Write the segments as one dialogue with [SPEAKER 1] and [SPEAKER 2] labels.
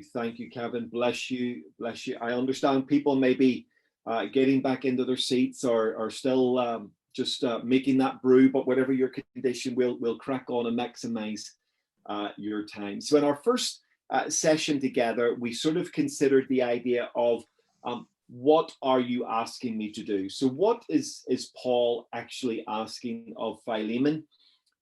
[SPEAKER 1] you. Thank you, Kevin. Bless you. Bless you. I understand people may be getting back into their seats or still just making that brew, but whatever your condition, we'll crack on and maximize your time. So in our first session together, we sort of considered the idea of what are you asking me to do? So what is Paul actually asking of Philemon?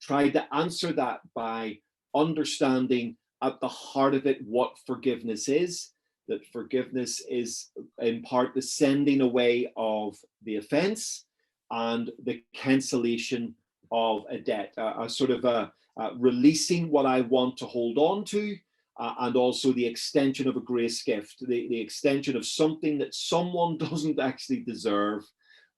[SPEAKER 1] Tried to answer that by understanding at the heart of it what forgiveness is, that forgiveness is in part the sending away of the offense and the cancellation of a debt, a sort of a releasing what I want to hold on to, and also the extension of a grace gift, the extension of something that someone doesn't actually deserve,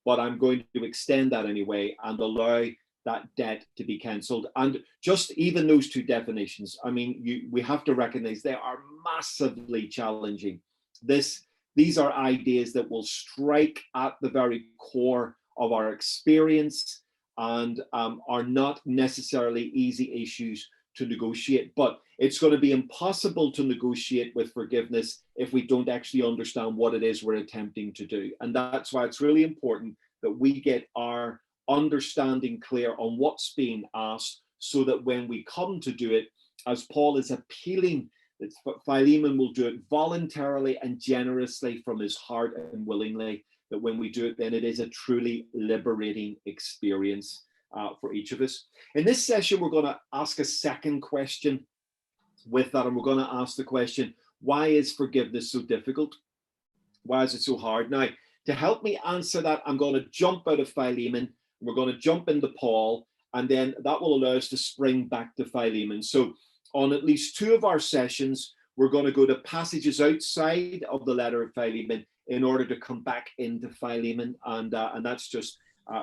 [SPEAKER 1] but I'm going to extend that anyway and allow that debt to be cancelled. And just even those two definitions, I mean, we have to recognize they are massively challenging. These are ideas that will strike at the very core of our experience and are not necessarily easy issues to negotiate. But it's going to be impossible to negotiate with forgiveness if we don't actually understand what it is we're attempting to do. And that's why it's really important that we get our understanding clear on what's being asked, so that when we come to do it, as Paul is appealing, that Philemon will do it voluntarily and generously from his heart and willingly, that when we do it, then it is a truly liberating experience for each of us. In this session, we're going to ask a second question with that, and we're going to ask the question, why is forgiveness so difficult? Why is it so hard? Now, to help me answer that, I'm going to jump out of Philemon. We're going to jump into Paul, and then that will allow us to spring back to Philemon. So on at least two of our sessions, we're going to go to passages outside of the letter of Philemon in order to come back into Philemon, and that's just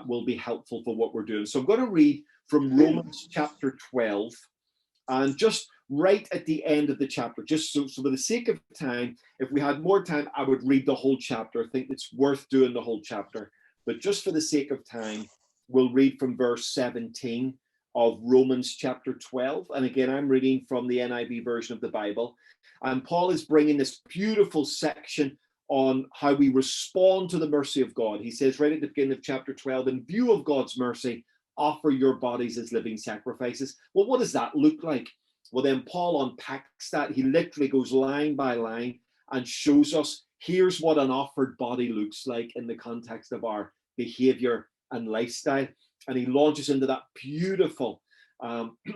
[SPEAKER 1] will be helpful for what we're doing. So I'm going to read from Romans chapter 12, and just right at the end of the chapter, just so for the sake of time, if we had more time, I would read the whole chapter. I think it's worth doing the whole chapter, but just for the sake of time, we'll read from verse 17 of Romans chapter 12. And again, I'm reading from the NIV version of the Bible. And Paul is bringing this beautiful section on how we respond to the mercy of God. He says right at the beginning of chapter 12, in view of God's mercy, offer your bodies as living sacrifices. Well, what does that look like? Well, then Paul unpacks that. He literally goes line by line and shows us, here's what an offered body looks like in the context of our behavior and lifestyle. And he launches into that beautiful,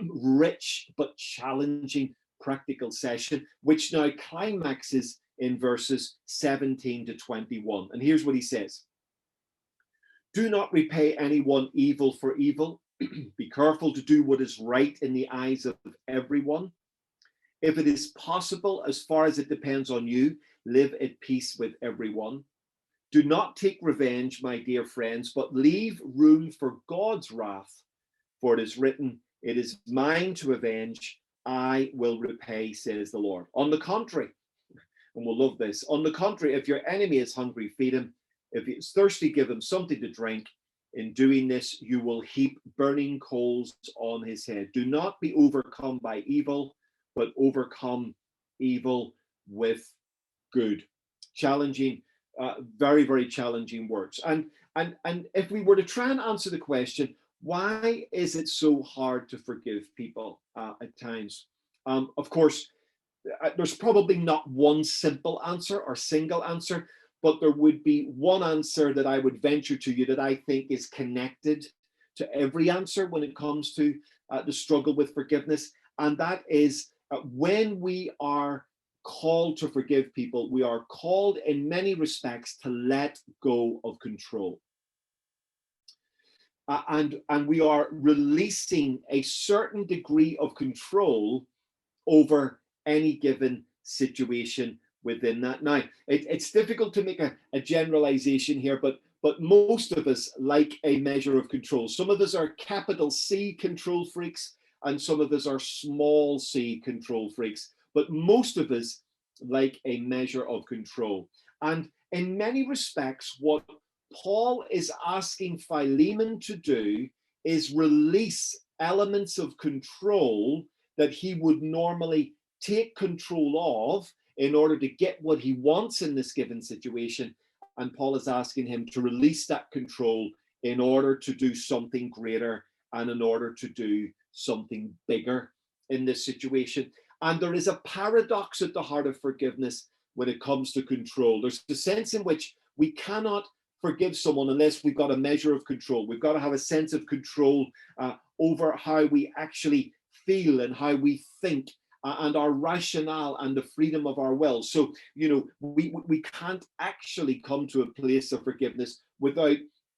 [SPEAKER 1] rich but challenging practical session, which now climaxes in verses 17 to 21. And here's what he says: do not repay anyone evil for evil. Be careful to do what is right in the eyes of everyone. If it is possible, as far as it depends on you, live at peace with everyone. Do not take revenge, my dear friends, but leave room for God's wrath. For it is written, it is mine to avenge, I will repay, says the Lord. On the contrary, and we'll love this, on the contrary, if your enemy is hungry, feed him. If he is thirsty, give him something to drink. In doing this, you will heap burning coals on his head. Do not be overcome by evil, but overcome evil with good. Challenging. Very, very challenging words. And if we were to try and answer the question, why is it so hard to forgive people at times? Of course, there's probably not one simple answer or single answer, but there would be one answer that I would venture to you that I think is connected to every answer when it comes to the struggle with forgiveness. And that is when we are called to forgive people, we are called in many respects to let go of control. And we are releasing a certain degree of control over any given situation within that. Now, it's difficult to make a generalization here, but most of us like a measure of control. Some of us are capital C control freaks, and some of us are small c control freaks. But most of us like a measure of control. And in many respects, what Paul is asking Philemon to do is release elements of control that he would normally take control of in order to get what he wants in this given situation. And Paul is asking him to release that control in order to do something greater and in order to do something bigger in this situation. And there is a paradox at the heart of forgiveness when it comes to control. There's the sense in which we cannot forgive someone unless we've got a measure of control. We've got to have a sense of control over how we actually feel and how we think, and our rationale and the freedom of our will. So, we can't actually come to a place of forgiveness without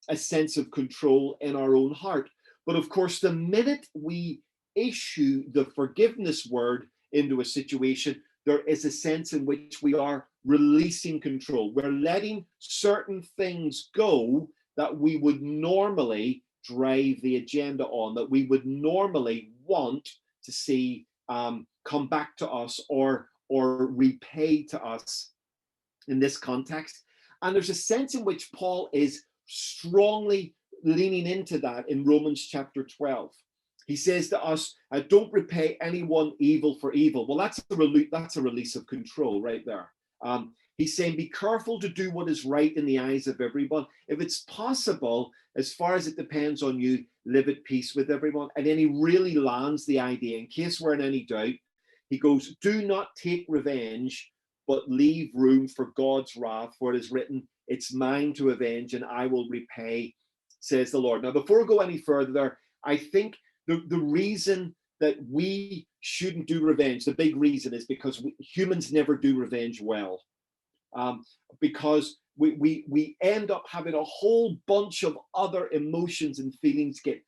[SPEAKER 1] a sense of control in our own heart. But of course, the minute we issue the forgiveness word into a situation, there is a sense in which we are releasing control. We're letting certain things go that we would normally drive the agenda on, that we would normally want to see come back to us or repay to us in this context. And there's a sense in which Paul is strongly leaning into that in Romans chapter 12. He says to us, don't repay anyone evil for evil. Well, that's a release of control right there. He's saying, be careful to do what is right in the eyes of everyone. If it's possible, as far as it depends on you, live at peace with everyone. And then he really lands the idea, in case we're in any doubt, he goes, do not take revenge, but leave room for God's wrath, for it is written, it's mine to avenge and I will repay, says the Lord. Now, before we go any further, I think the reason that we shouldn't do revenge, the big reason, is because humans never do revenge well. Because we end up having a whole bunch of other emotions and feelings get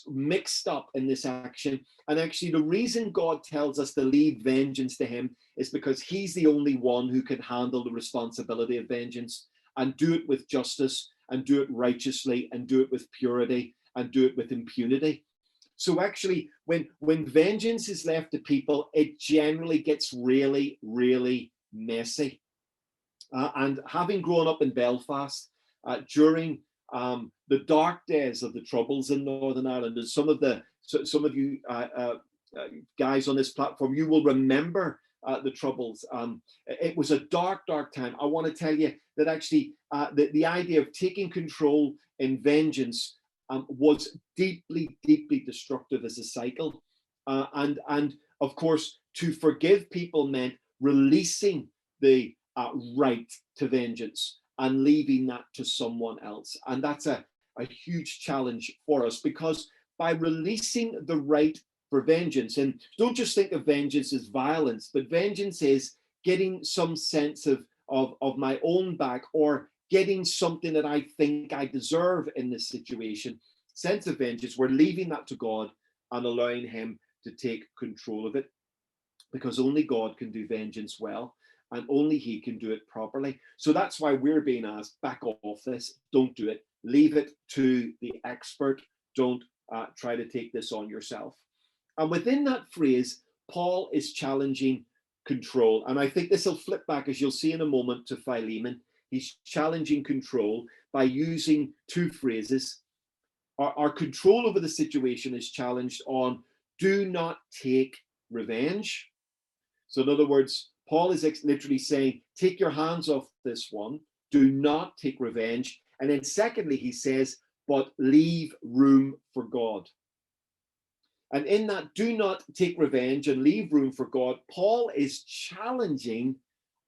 [SPEAKER 1] mixed up in this action. And actually, the reason God tells us to leave vengeance to him is because he's the only one who can handle the responsibility of vengeance and do it with justice and do it righteously and do it with purity and do it with impunity. So actually, when vengeance is left to people, it generally gets really, really messy. And having grown up in Belfast during the dark days of the Troubles in Northern Ireland, and some of you guys on this platform, you will remember the Troubles. It was a dark, dark time. I want to tell you that actually the idea of taking control in vengeance was deeply, deeply destructive as a cycle. And of course, to forgive people meant releasing the right to vengeance and leaving that to someone else. And that's a huge challenge for us, because by releasing the right for vengeance, and don't just think of vengeance as violence, but vengeance is getting some sense of my own back, or getting something that I think I deserve in this situation. Sense of vengeance, we're leaving that to God and allowing him to take control of it, because only God can do vengeance well, and only he can do it properly. So that's why we're being asked, back off this, don't do it, leave it to the expert, don't try to take this on yourself. And within that phrase, Paul is challenging control. And I think this will flip back, as you'll see in a moment, to Philemon. He's challenging control by using two phrases. Our control over the situation is challenged on do not take revenge. So in other words, Paul is literally saying, take your hands off this one, do not take revenge. And then secondly, he says, but leave room for God. And in that do not take revenge and leave room for God, Paul is challenging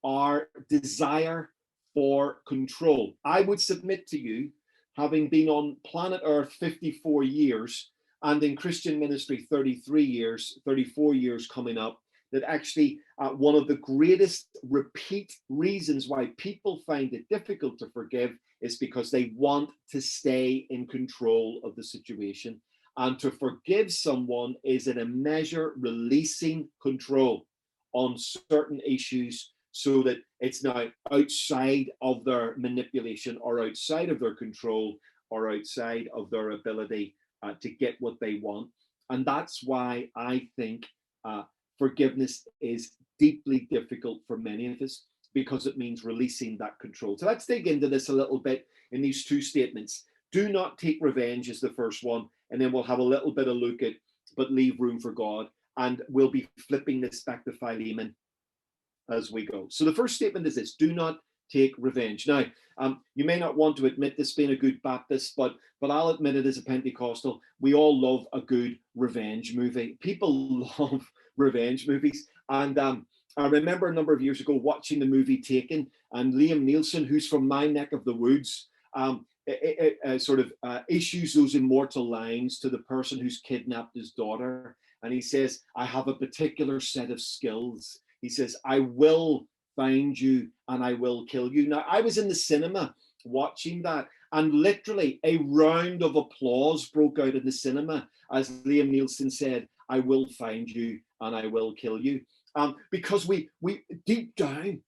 [SPEAKER 1] our desire for control. I would submit to you, having been on planet Earth 54 years and in Christian ministry 34 years coming up, that actually one of the greatest repeat reasons why people find it difficult to forgive is because they want to stay in control of the situation. And to forgive someone is in a measure releasing control on certain issues, so that it's now outside of their manipulation or outside of their control or outside of their ability to get what they want. And that's why I think forgiveness is deeply difficult for many of us, because it means releasing that control. So let's dig into this a little bit in these two statements. Do not take revenge is the first one, and then we'll have a little bit of look at but leave room for God, and we'll be flipping this back to Philemon as we go. So the first statement is this: do not take revenge. Now, you may not want to admit this being a good Baptist, but I'll admit it as a Pentecostal. We all love a good revenge movie. People love revenge movies. And I remember a number of years ago watching the movie Taken, and Liam Neeson, who's from my neck of the woods, issues those immortal lines to the person who's kidnapped his daughter. And he says, I have a particular set of skills. He says, I will find you and I will kill you. Now, I was in the cinema watching that, and literally a round of applause broke out in the cinema as Liam Neeson said, I will find you and I will kill you. Because we deep down,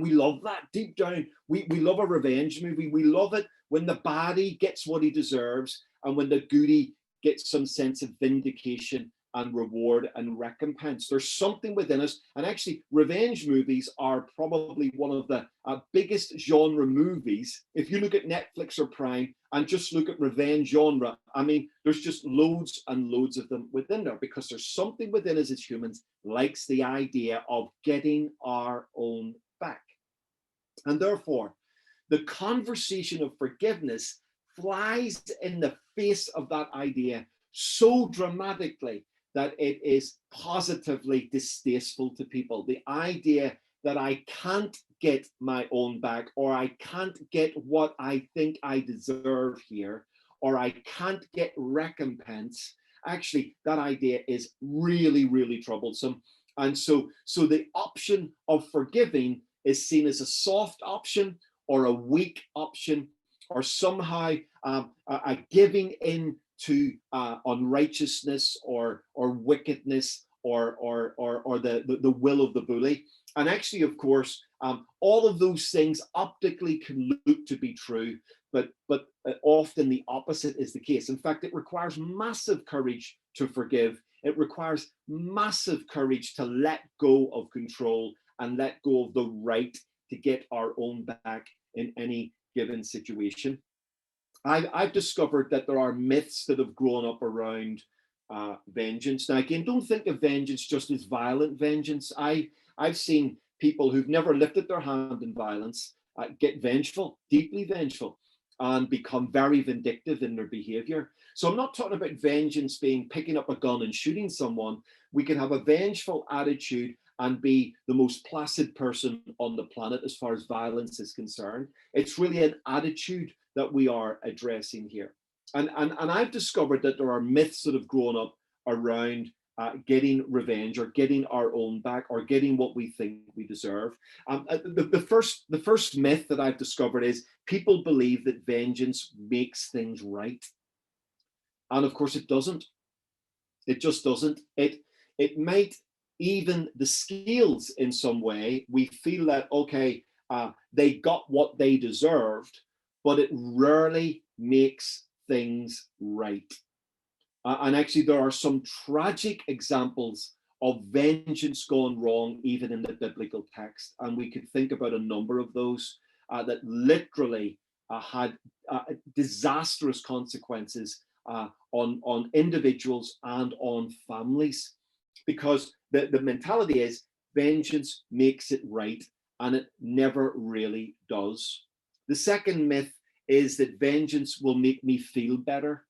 [SPEAKER 1] we love that. Deep down, we love a revenge movie. We love it when the baddie gets what he deserves and when the goodie gets some sense of vindication and reward and recompense. There's something within us. And actually, revenge movies are probably one of the biggest genre movies. If you look at Netflix or Prime and just look at revenge genre, I mean, there's just loads and loads of them within there, because there's something within us as humans likes the idea of getting our own back. And therefore, the conversation of forgiveness flies in the face of that idea so dramatically that it is positively distasteful to people. The idea that I can't get my own back, or I can't get what I think I deserve here, or I can't get recompense. Actually, that idea is really, really troublesome. And so the option of forgiving is seen as a soft option or a weak option, or somehow a giving in to unrighteousness or wickedness or the will of the bully. And actually, of course, all of those things optically can look to be true, but often the opposite is the case. In fact, it requires massive courage to forgive. It requires massive courage to let go of control and let go of the right to get our own back in any given situation. I've discovered that there are myths that have grown up around vengeance. Now, again, don't think of vengeance just as violent vengeance. I've seen people who've never lifted their hand in violence get vengeful, deeply vengeful, and become very vindictive in their behavior. So I'm not talking about vengeance being picking up a gun and shooting someone. We can have a vengeful attitude and be the most placid person on the planet as far as violence is concerned. It's really an attitude that we are addressing here. And I've discovered that there are myths that have grown up around getting revenge or getting our own back or getting what we think we deserve. The first myth that I've discovered is people believe that vengeance makes things right. And of course it doesn't. It just doesn't. It might even the scales in some way. We feel that, okay, they got what they deserved, but it rarely makes things right. And actually, there are some tragic examples of vengeance gone wrong, even in the biblical text. And we could think about a number of those that literally had disastrous consequences on individuals and on families. Because the mentality is vengeance makes it right, and it never really does. The second myth is that vengeance will make me feel better.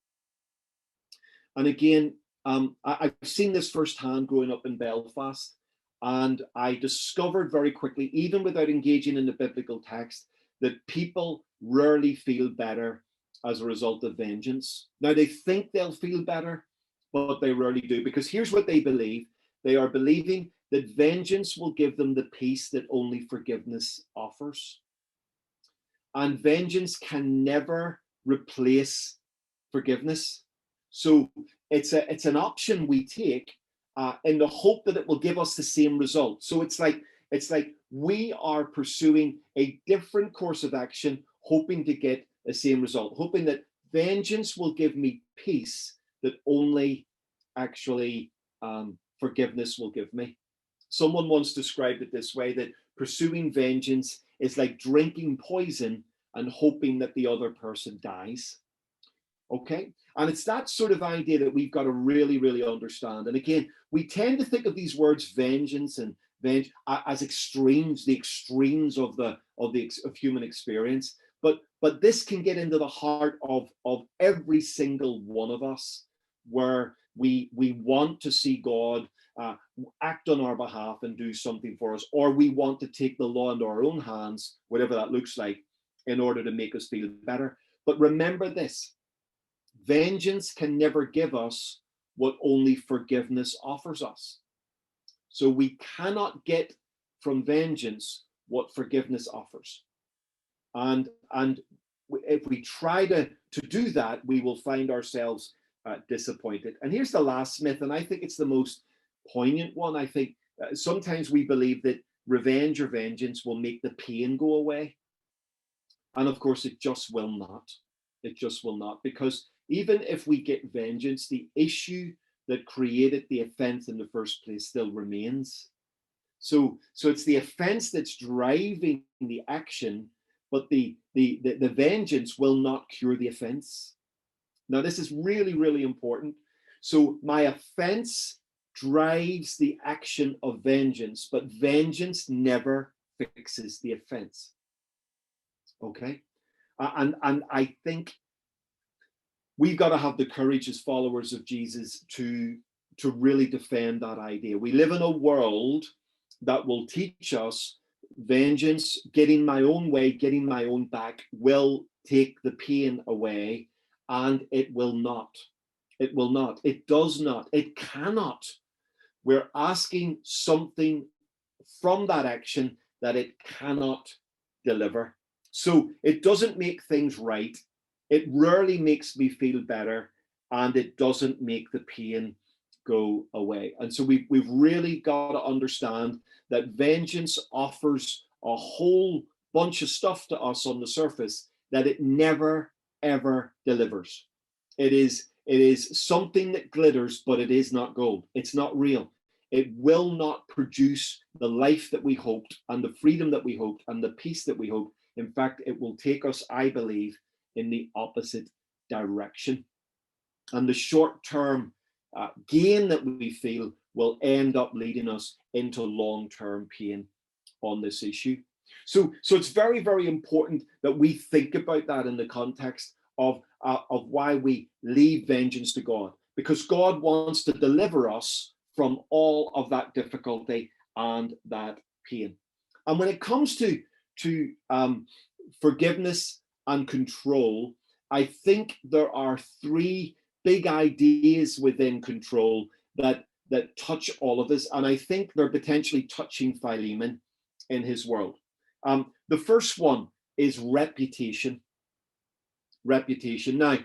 [SPEAKER 1] And again, I've seen this firsthand growing up in Belfast, and I discovered very quickly, even without engaging in the biblical text, that people rarely feel better as a result of vengeance. Now, they think they'll feel better, but they rarely do, because here's what they believe. They are believing that vengeance will give them the peace that only forgiveness offers. And vengeance can never replace forgiveness. So it's an option we take in the hope that it will give us the same result. So it's like we are pursuing a different course of action, hoping to get the same result, hoping that vengeance will give me peace that only actually forgiveness will give me. Someone once described it this way, that pursuing vengeance is like drinking poison and hoping that the other person dies. Okay? And it's that sort of idea that we've got to really, really understand. And again, we tend to think of these words vengeance and as extremes, the extremes of human experience. But this can get into the heart of every single one of us, where we want to see God act on our behalf and do something for us, or we want to take the law into our own hands, whatever that looks like, in order to make us feel better. But remember this: vengeance can never give us what only forgiveness offers us. So we cannot get from vengeance what forgiveness offers. And if we try to do that, we will find ourselves disappointed. And here's the last myth, and I think it's the most poignant one. I think sometimes we believe that revenge or vengeance will make the pain go away. And of course, it just will not. It just will not, because even if we get vengeance, the issue that created the offense in the first place still remains. So it's the offense that's driving the action, but the vengeance will not cure the offense. Now, this is really, really important. So my offense drives the action of vengeance, but vengeance never fixes the offense. Okay? And I think we've got to have the courage as followers of Jesus to really defend that idea. We live in a world that will teach us vengeance, getting my own way, getting my own back, will take the pain away, and it will not. It will not. It does not. It cannot. We're asking something from that action that it cannot deliver. So it doesn't make things right. It rarely makes me feel better, and it doesn't make the pain go away. And so we've really got to understand that vengeance offers a whole bunch of stuff to us on the surface that it never, ever delivers. It is something that glitters, but it is not gold. It's not real. It will not produce the life that we hoped, and the freedom that we hoped, and the peace that we hoped. In fact, it will take us, I believe, in the opposite direction. And the short-term gain that we feel will end up leading us into long-term pain on this issue. So it's very, very important that we think about that in the context of why we leave vengeance to God, because God wants to deliver us from all of that difficulty and that pain. And when it comes to forgiveness and control, I think there are three big ideas within control that touch all of this, and I think they're potentially touching Philemon in his world. The first one is reputation. Reputation. Now,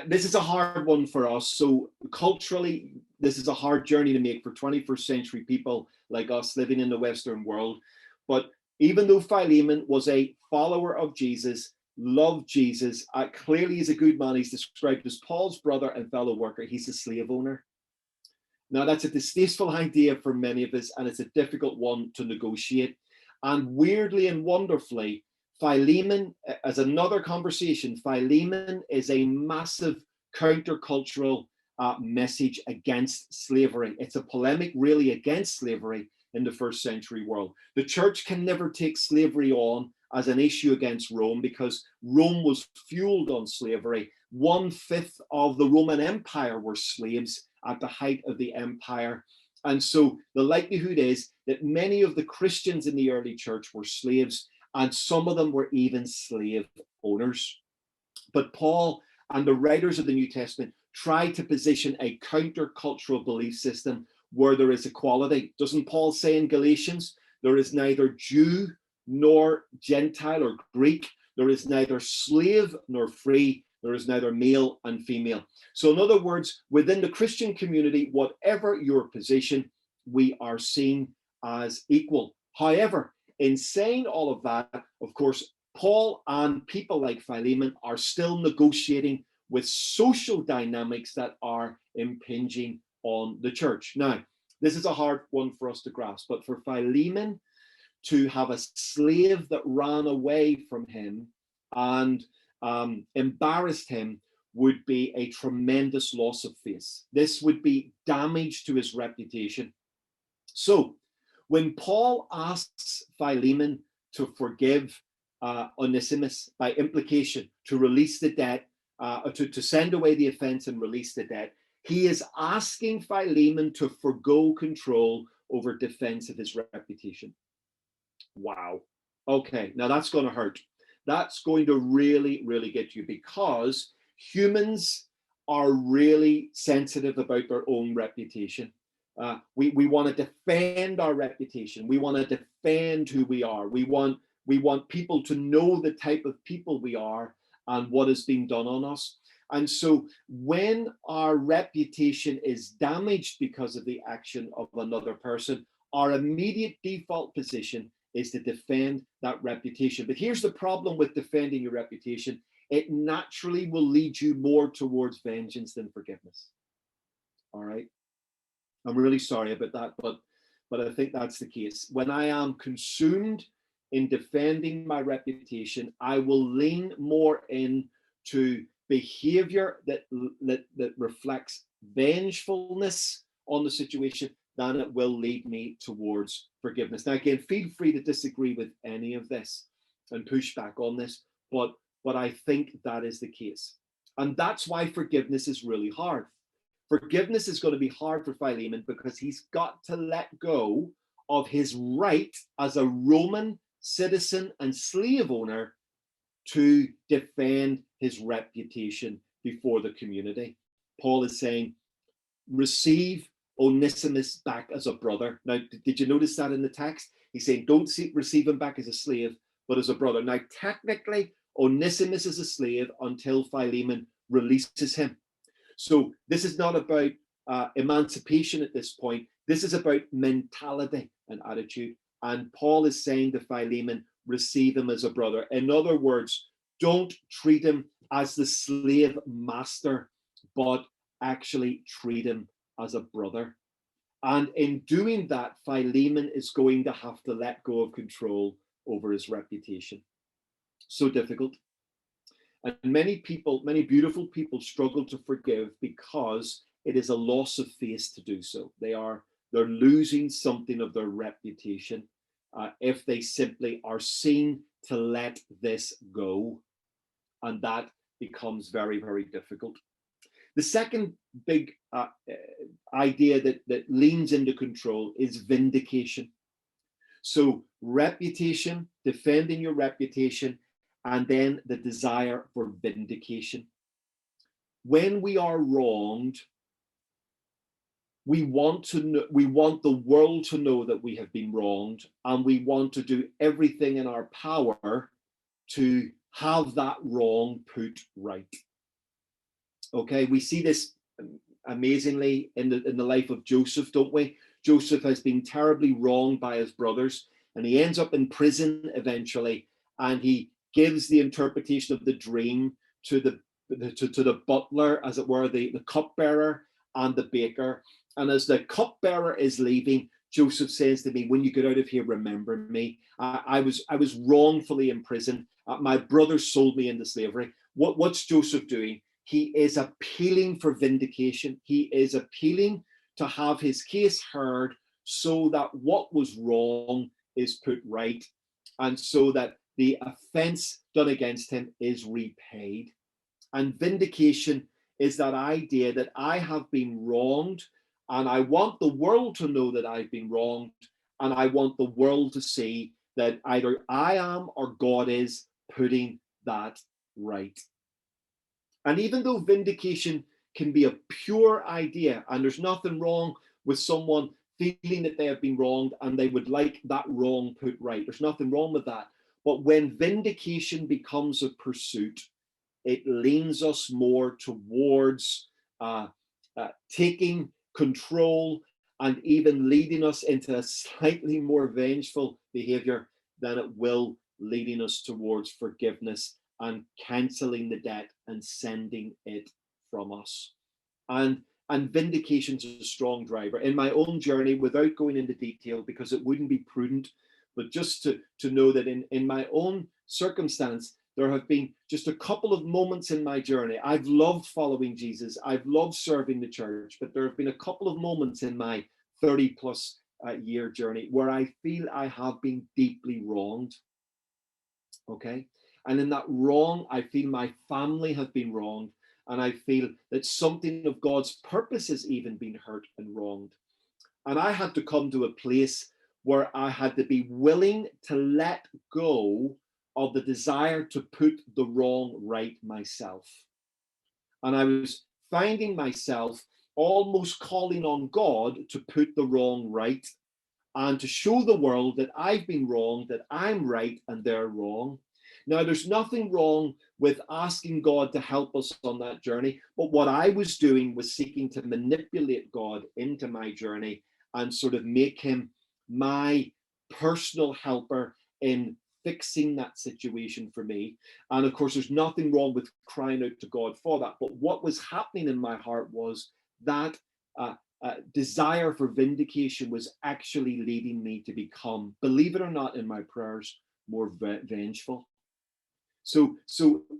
[SPEAKER 1] this is a hard one for us. So culturally, this is a hard journey to make for 21st century people like us living in the Western world. But even though Philemon was a follower of Jesus, loved Jesus, clearly he's a good man. He's described as Paul's brother and fellow worker. He's a slave owner. Now, that's a distasteful idea for many of us, and it's a difficult one to negotiate. And weirdly and wonderfully, Philemon, as another conversation, Philemon is a massive countercultural message against slavery. It's a polemic really against slavery in the first century world. The church can never take slavery on as an issue against Rome, because Rome was fueled on slavery. 1/5 of the Roman Empire were slaves at the height of the empire. And so the likelihood is that many of the Christians in the early church were slaves, and some of them were even slave owners. But Paul and the writers of the New Testament try to position a countercultural belief system where there is equality. Doesn't Paul say in Galatians, there is neither Jew nor Gentile or Greek, there is neither slave nor free, there is neither male and female. So in other words, within the Christian community, whatever your position, we are seen as equal. However, in saying all of that, of course, Paul and people like Philemon are still negotiating with social dynamics that are impinging on the church. Now, this is a hard one for us to grasp, but for Philemon to have a slave that ran away from him and embarrassed him would be a tremendous loss of face. This would be damage to his reputation. So When Paul asks Philemon to forgive Onesimus, by implication, to release the debt, to send away the offense and release the debt, he is asking Philemon to forgo control over defense of his reputation. Wow. Okay, now that's going to hurt. That's going to really, really get you, because humans are really sensitive about their own reputation. We want to defend our reputation. We want to defend who we are. We want people to know the type of people we are and what is being done on us. And so when our reputation is damaged because of the action of another person, our immediate default position is to defend that reputation. But here's the problem with defending your reputation. It naturally will lead you more towards vengeance than forgiveness. All right. I'm really sorry about that, but I think that's the case. When I am consumed in defending my reputation, I will lean more into behavior that reflects vengefulness on the situation than it will lead me towards forgiveness. Now, again, feel free to disagree with any of this and push back on this, but I think that is the case. And that's why forgiveness is really hard. Forgiveness is going to be hard for Philemon because he's got to let go of his right as a Roman citizen and slave owner to defend his reputation before the community. Paul is saying, receive Onesimus back as a brother. Now, did you notice that in the text? He's saying, don't receive him back as a slave, but as a brother. Now, technically, Onesimus is a slave until Philemon releases him. So this is not about emancipation at this point. This is about mentality and attitude. And Paul is saying to Philemon, receive him as a brother. In other words, don't treat him as the slave master, but actually treat him as a brother. And in doing that, Philemon is going to have to let go of control over his reputation. So difficult. And many people, many beautiful people struggle to forgive because it is a loss of face to do so. They're losing something of their reputation if they simply are seen to let this go. And that becomes very, very difficult. The second big idea that leans into control is vindication. So reputation, defending your reputation, and then the desire for vindication. When we are wronged, we want the world to know that we have been wronged, and we want to do everything in our power to have that wrong put right. Okay, we see this amazingly in the life of Joseph, don't we? Joseph has been terribly wronged by his brothers, and he ends up in prison eventually, and he gives the interpretation of the dream to the butler, as it were, the cupbearer and the baker. And as the cupbearer is leaving, Joseph says to me, when you get out of here, remember me. I was wrongfully imprisoned. My brothers sold me into slavery. What's Joseph doing? He is appealing for vindication. He is appealing to have his case heard so that what was wrong is put right, and so that the offense done against him is repaid. And vindication is that idea that I have been wronged, and I want the world to know that I've been wronged, and I want the world to see that either I am or God is putting that right. And even though vindication can be a pure idea, and there's nothing wrong with someone feeling that they have been wronged and they would like that wrong put right, there's nothing wrong with that. But when vindication becomes a pursuit, it leans us more towards taking control and even leading us into a slightly more vengeful behavior than it will leading us towards forgiveness and cancelling the debt and sending it from us. And vindication is a strong driver. In my own journey, without going into detail, because it wouldn't be prudent, but just to know that in my own circumstance, there have been just a couple of moments in my journey. I've loved following Jesus. I've loved serving the church, but there have been a couple of moments in my 30 plus year journey where I feel I have been deeply wronged. Okay. And in that wrong, I feel my family have been wronged. And I feel that something of God's purpose has even been hurt and wronged. And I had to come to a place where I had to be willing to let go of the desire to put the wrong right myself. And I was finding myself almost calling on God to put the wrong right and to show the world that I've been wrong, that I'm right and they're wrong. Now, there's nothing wrong with asking God to help us on that journey, but what I was doing was seeking to manipulate God into my journey and sort of make him my personal helper in fixing that situation for me. And of course, there's nothing wrong with crying out to God for that. But what was happening in my heart was that desire for vindication was actually leading me to become, believe it or not, in my prayers, more vengeful. So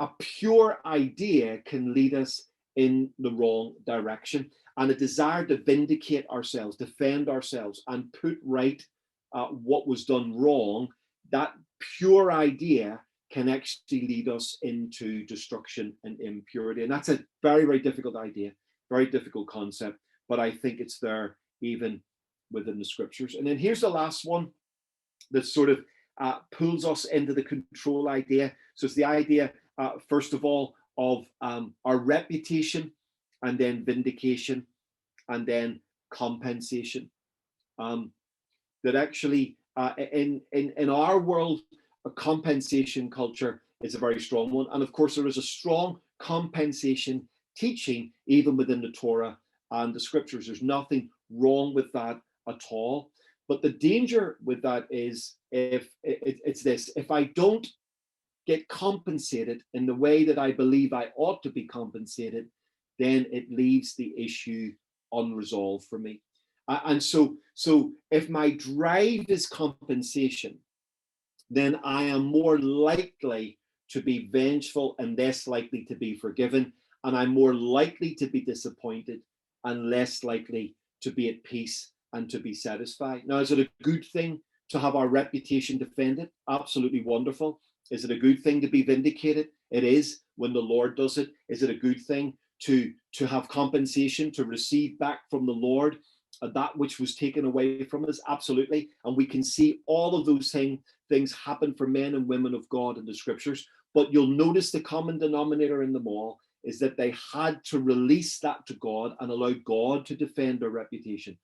[SPEAKER 1] a pure idea can lead us in the wrong direction, and a desire to vindicate ourselves, defend ourselves, and put right what was done wrong, that pure idea can actually lead us into destruction and impurity. And that's a very, very difficult idea, very difficult concept, but I think it's there even within the scriptures. And then here's the last one that sort of pulls us into the control idea. So it's the idea, first of all, of our reputation, and then vindication, and then compensation. That actually, in our world, a compensation culture is a very strong one. And of course, there is a strong compensation teaching even within the Torah and the scriptures. There's nothing wrong with that at all. But the danger with that is it's this: if I don't get compensated in the way that I believe I ought to be compensated, then it leaves the issue unresolved for me. And so if my drive is compensation, then I am more likely to be vengeful and less likely to be forgiven. And I'm more likely to be disappointed and less likely to be at peace and to be satisfied. Now, is it a good thing to have our reputation defended? Absolutely wonderful. Is it a good thing to be vindicated? It is, when the Lord does it. Is it a good thing to have compensation, to receive back from the Lord that which was taken away from us? Absolutely. And we can see all of those things happen for men and women of God in the scriptures. But you'll notice the common denominator in them all is that they had to release that to God and allow God to defend their reputation,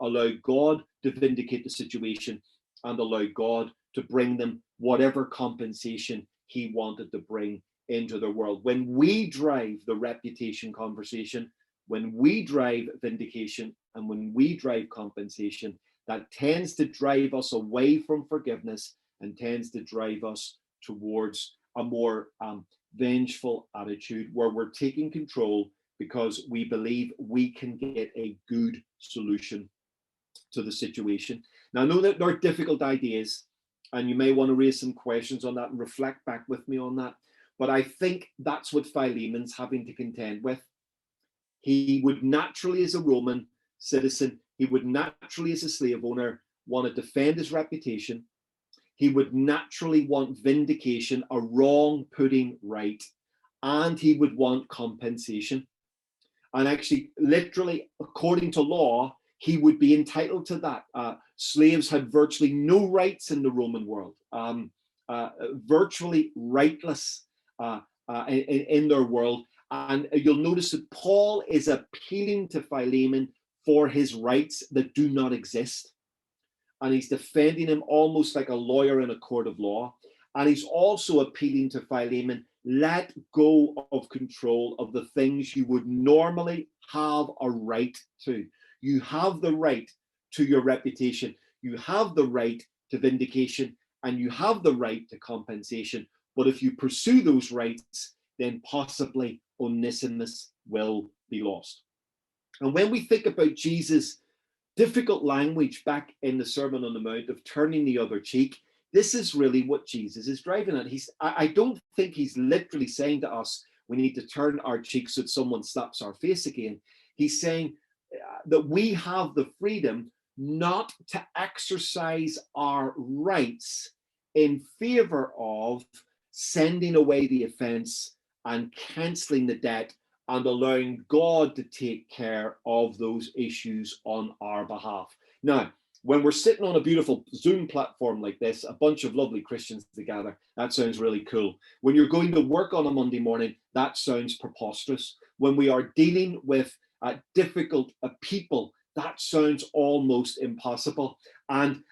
[SPEAKER 1] allow God to vindicate the situation, and allow God to bring them whatever compensation he wanted to bring into their world. When we drive the reputation conversation, when we drive vindication, and when we drive compensation, that tends to drive us away from forgiveness and tends to drive us towards a more vengeful attitude where we're taking control because we believe we can get a good solution to the situation. Now, I know that there are difficult ideas, and you may want to raise some questions on that and reflect back with me on that. But I think that's what Philemon's having to contend with. He would naturally, as a Roman citizen, he would naturally, as a slave owner, want to defend his reputation. He would naturally want vindication, a wrong putting right, and he would want compensation. And actually, literally, according to law, he would be entitled to that. Slaves had virtually no rights in the Roman world, virtually rightless in their world. And you'll notice that Paul is appealing to Philemon for his rights that do not exist. And he's defending him almost like a lawyer in a court of law. And he's also appealing to Philemon, let go of control of the things you would normally have a right to. You have the right to your reputation. You have the right to vindication, and you have the right to compensation. But if you pursue those rights, then possibly Onesimus will be lost. And when we think about Jesus' difficult language back in the Sermon on the Mount of turning the other cheek, this is really what Jesus is driving at. I don't think he's literally saying to us, we need to turn our cheeks so that someone slaps our face again. He's saying that we have the freedom not to exercise our rights in favor of sending away the offense and cancelling the debt and allowing God to take care of those issues on our behalf. Now, when we're sitting on a beautiful Zoom platform like this, a bunch of lovely Christians together, that sounds really cool. When you're going to work on a Monday morning, that sounds preposterous. When we are dealing with difficult people, that sounds almost impossible. And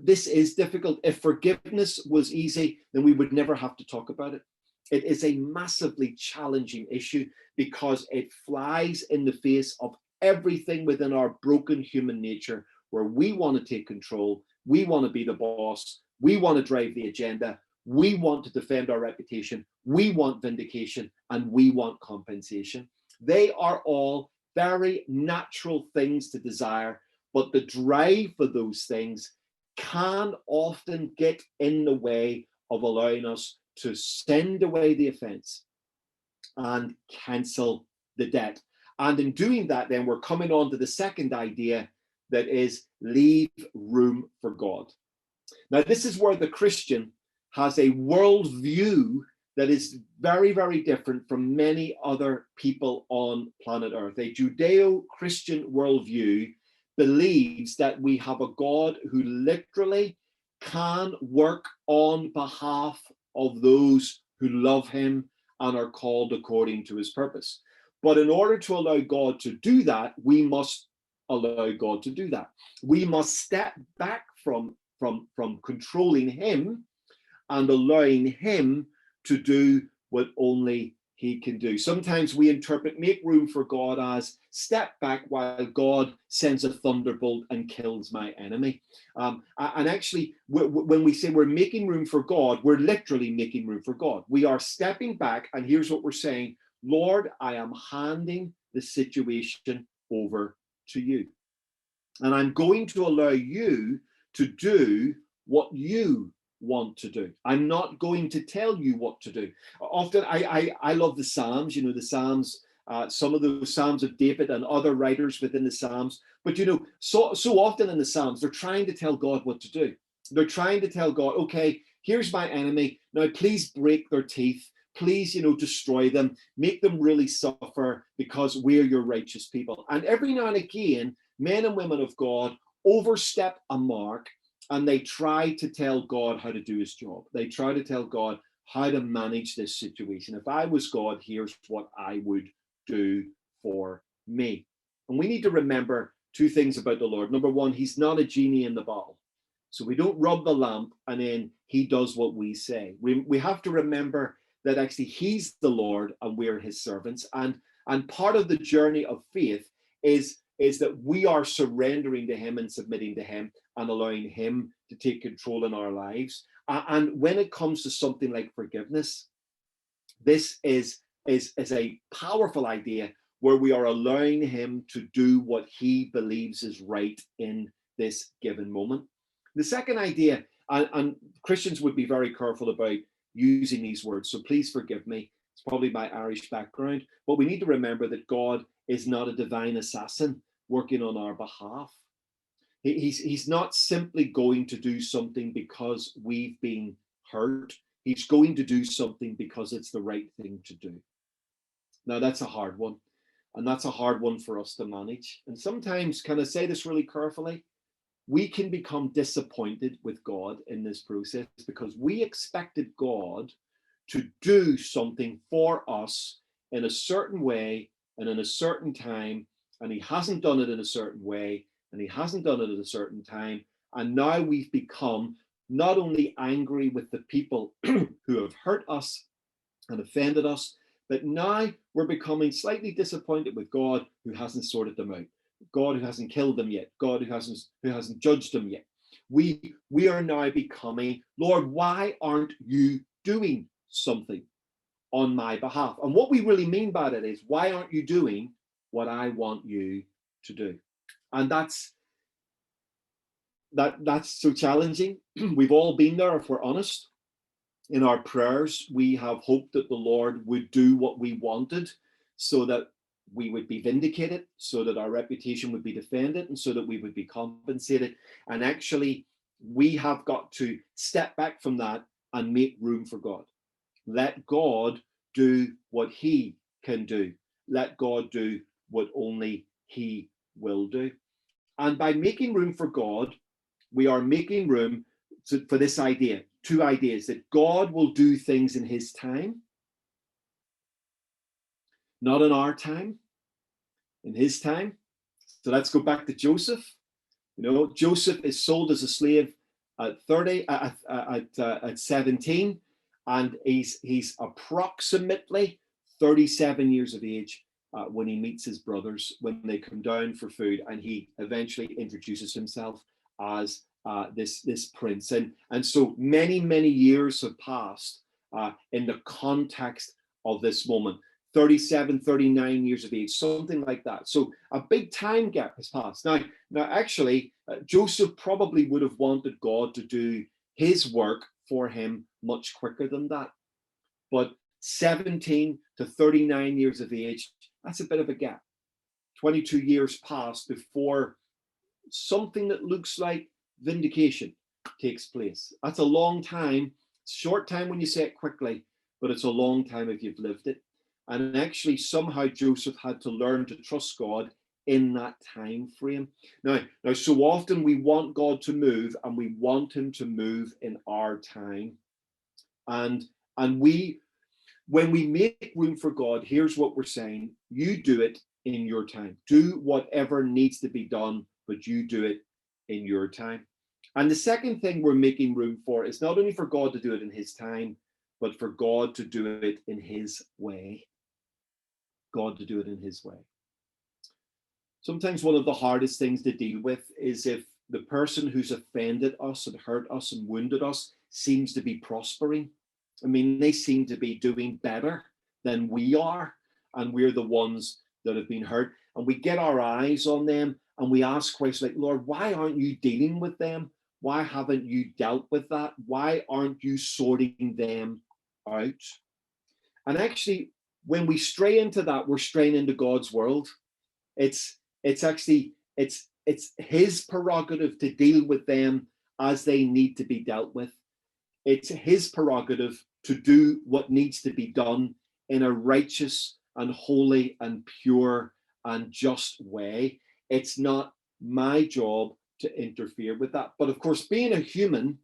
[SPEAKER 1] this is difficult. If forgiveness was easy, then we would never have to talk about it. It is a massively challenging issue because it flies in the face of everything within our broken human nature, where we want to take control, we want to be the boss, we want to drive the agenda, we want to defend our reputation, we want vindication, and we want compensation. They are all very natural things to desire, but the drive for those things can often get in the way of allowing us to send away the offense and cancel the debt. And in doing that, then we're coming on to the second idea, that is, leave room for God. Now, this is where the Christian has a worldview that is very, very different from many other people on planet Earth. A Judeo-Christian worldview believes that we have a God who literally can work on behalf of those who love him and are called according to his purpose. But in order to allow God to do that, we must allow God to do that. We must step back from controlling him and allowing him to do what only he can do. Sometimes we interpret make room for God as step back while God sends a thunderbolt and kills my enemy. And actually, when we say we're making room for God, we're literally making room for God. We are stepping back, and here's what we're saying: Lord, I am handing the situation over to you. And I'm going to allow you to do what you want to do. I'm not going to tell you what to do. Often I love the Psalms, the Psalms, some of those Psalms of David and other writers within the Psalms. But so often in the Psalms, they're trying to tell God what to do. They're trying to tell God, okay, here's my enemy. Now, please break their teeth. Please, destroy them, make them really suffer because we're your righteous people. And every now and again, men and women of God overstep a mark and they try to tell God how to do his job. They try to tell God how to manage this situation. If I was God, here's what I would do for me. And we need to remember two things about the Lord. Number one, he's not a genie in the bottle. So we don't rub the lamp and then he does what we say. We have to remember that actually he's the Lord and we're his servants. And part of the journey of faith is that we are surrendering to him and submitting to him and allowing him to take control in our lives. And when it comes to something like forgiveness, this is a powerful idea where we are allowing him to do what he believes is right in this given moment. The second idea, and Christians would be very careful about using these words, so please forgive me. It's probably my Irish background, but we need to remember that God is not a divine assassin working on our behalf. He's not simply going to do something because we've been hurt. He's going to do something because it's the right thing to do. Now, that's a hard one, and that's a hard one for us to manage. And sometimes, can I say this really carefully? We can become disappointed with God in this process because we expected God to do something for us in a certain way and in a certain time, and he hasn't done it in a certain way, and he hasn't done it at a certain time. And now we've become not only angry with the people who have hurt us and offended us, but now we're becoming slightly disappointed with God who hasn't sorted them out. God who hasn't killed them yet, God who hasn't judged them yet. We are now becoming, Lord, why aren't you doing something on my behalf? And what we really mean by that is, why aren't you doing what I want you to do? And that's so challenging. We've all been there, if we're honest. In our prayers, we have hoped that the Lord would do what we wanted so that we would be vindicated, so that our reputation would be defended, and so that we would be compensated. And actually, we have got to step back from that and make room for God. Let God do what he can do. Let God do what only he will do. And by making room for God, we are making room for this idea, two ideas, that God will do things in his time, not in our time, in his time. So let's go back to Joseph. Joseph is sold as a slave at 17, and he's approximately 37 years of age when he meets his brothers, when they come down for food, and he eventually introduces himself as this prince. And so many years have passed in the context of this moment. 37, 39 years of age, something like that. So a big time gap has passed. Now actually, Joseph probably would have wanted God to do his work for him much quicker than that. But 17 to 39 years of age, that's a bit of a gap. 22 years passed before something that looks like vindication takes place. That's a long time. Short time when you say it quickly, but it's a long time if you've lived it. And actually, somehow Joseph had to learn to trust God in that time frame. Now, so often we want God to move, and we want him to move in our time. And when we make room for God, here's what we're saying: you do it in your time. Do whatever needs to be done, but you do it in your time. And the second thing we're making room for is not only for God to do it in his time, but for God to do it in his way. God to do it in his way. Sometimes one of the hardest things to deal with is if the person who's offended us and hurt us and wounded us seems to be prospering. I mean, they seem to be doing better than we are, and we're the ones that have been hurt. And we get our eyes on them and we ask questions like, Lord, why aren't you dealing with them? Why haven't you dealt with that? Why aren't you sorting them out? And actually, when we stray into that, we're straying into God's world. It's his prerogative to deal with them as they need to be dealt with. It's his prerogative to do what needs to be done in a righteous and holy and pure and just way. It's not my job to interfere with that. But of course, being a human,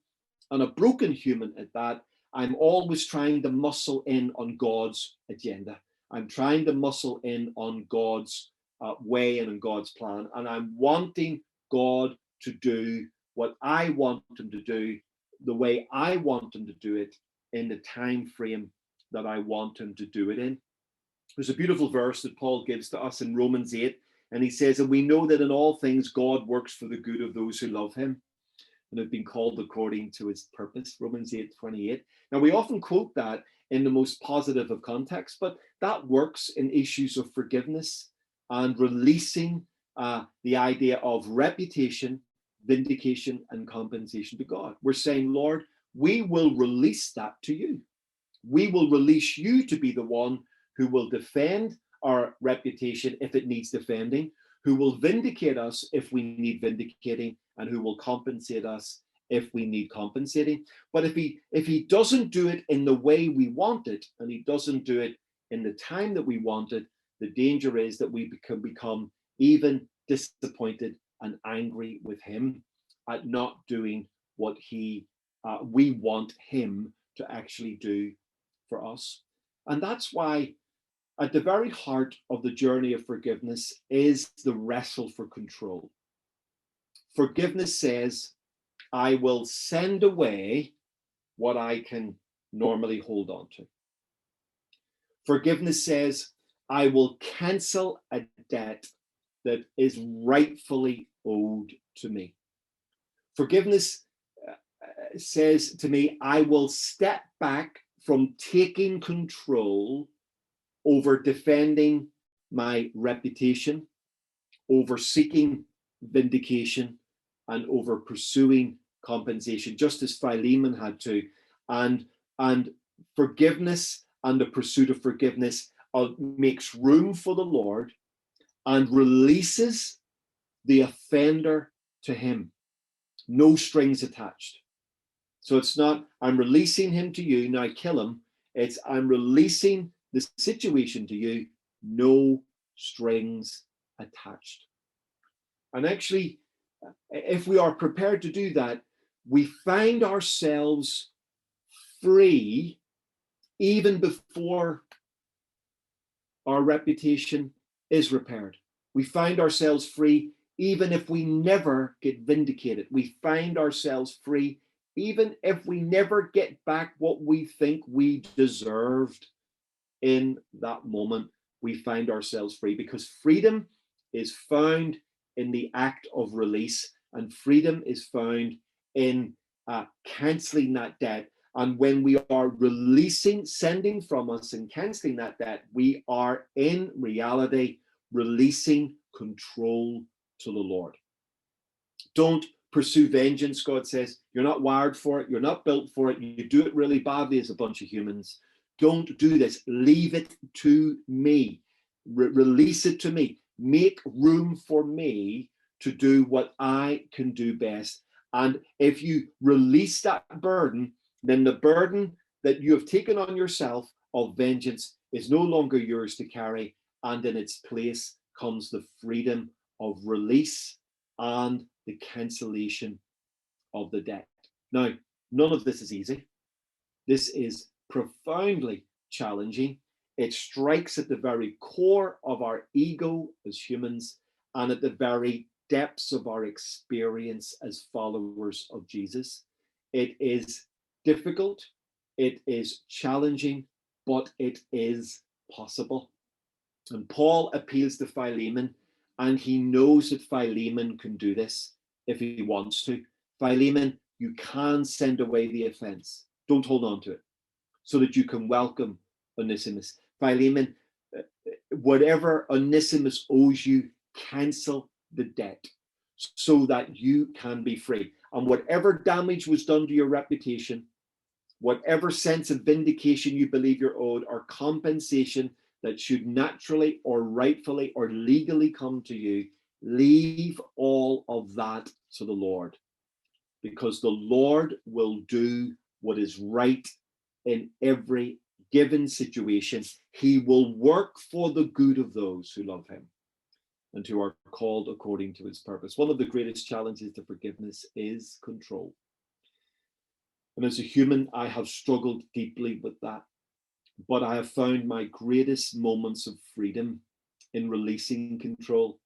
[SPEAKER 1] and a broken human at that, I'm always trying to muscle in on God's agenda. I'm trying to muscle in on God's way and on God's plan. And I'm wanting God to do what I want him to do, the way I want him to do it, in the time frame that I want him to do it in. There's a beautiful verse that Paul gives to us in Romans 8. And he says, and we know that in all things God works for the good of those who love him and have been called according to his purpose, Romans 8:28. Now, we often quote that in the most positive of contexts, but that works in issues of forgiveness and releasing the idea of reputation, vindication, and compensation to God. We're saying, Lord, we will release that to you. We will release you to be the one who will defend our reputation if it needs defending, who will vindicate us if we need vindicating, and who will compensate us if we need compensating. But if he doesn't do it in the way we want it, and he doesn't do it in the time that we want it, the danger is that we can become even disappointed and angry with him at not doing what we want him to actually do for us. And that's why at the very heart of the journey of forgiveness is the wrestle for control. Forgiveness says, I will send away what I can normally hold on to. Forgiveness says, I will cancel a debt that is rightfully owed to me. Forgiveness says to me, I will step back from taking control over defending my reputation, over seeking vindication, and over pursuing compensation, just as Philemon had to. And forgiveness and the pursuit of forgiveness makes room for the Lord and releases the offender to him. No strings attached. So it's not, I'm releasing him to you, now kill him. It's, I'm releasing the situation to you, no strings attached. And actually, if we are prepared to do that, we find ourselves free even before our reputation is repaired. We find ourselves free even if we never get vindicated. We find ourselves free even if we never get back what we think we deserved. In that moment, we find ourselves free, because freedom is found in the act of release, and freedom is found in cancelling that debt. And when we are releasing, sending from us and cancelling that debt, we are in reality releasing control to the Lord. Don't pursue vengeance, God says. You're not wired for it. You're not built for it. You do it really badly as a bunch of humans. Don't do this. Leave it to me. Release it to me. Make room for me to do what I can do best. And if you release that burden, then the burden that you have taken on yourself of vengeance is no longer yours to carry. And in its place comes the freedom of release and the cancellation of the debt. Now, none of this is easy. This is profoundly challenging. It strikes at the very core of our ego as humans and at the very depths of our experience as followers of Jesus. It is difficult, it is challenging, but it is possible. And Paul appeals to Philemon, and he knows that Philemon can do this if he wants to. Philemon, you can send away the offense. Don't hold on to it, so that you can welcome Onesimus. Philemon, whatever Onesimus owes you, cancel the debt so that you can be free. And whatever damage was done to your reputation, whatever sense of vindication you believe you're owed, or compensation that should naturally or rightfully or legally come to you, leave all of that to the Lord, because the Lord will do what is right in every given situation. He will work for the good of those who love him and who are called according to his purpose. One of the greatest challenges to forgiveness is control. And as a human, I have struggled deeply with that. But I have found my greatest moments of freedom in releasing control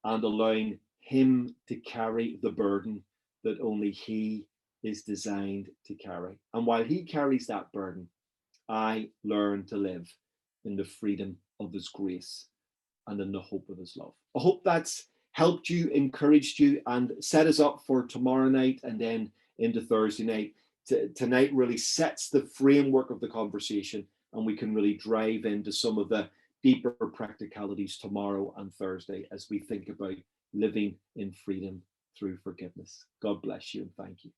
[SPEAKER 1] and allowing him to carry the burden that only he is designed to carry. And while he carries that burden, I learn to live in the freedom of his grace and in the hope of his love. I hope that's helped you, encouraged you, and set us up for tomorrow night and then into Thursday night. Tonight really sets the framework of the conversation, and we can really drive into some of the deeper practicalities tomorrow and Thursday as we think about living in freedom through forgiveness. God bless you and thank you.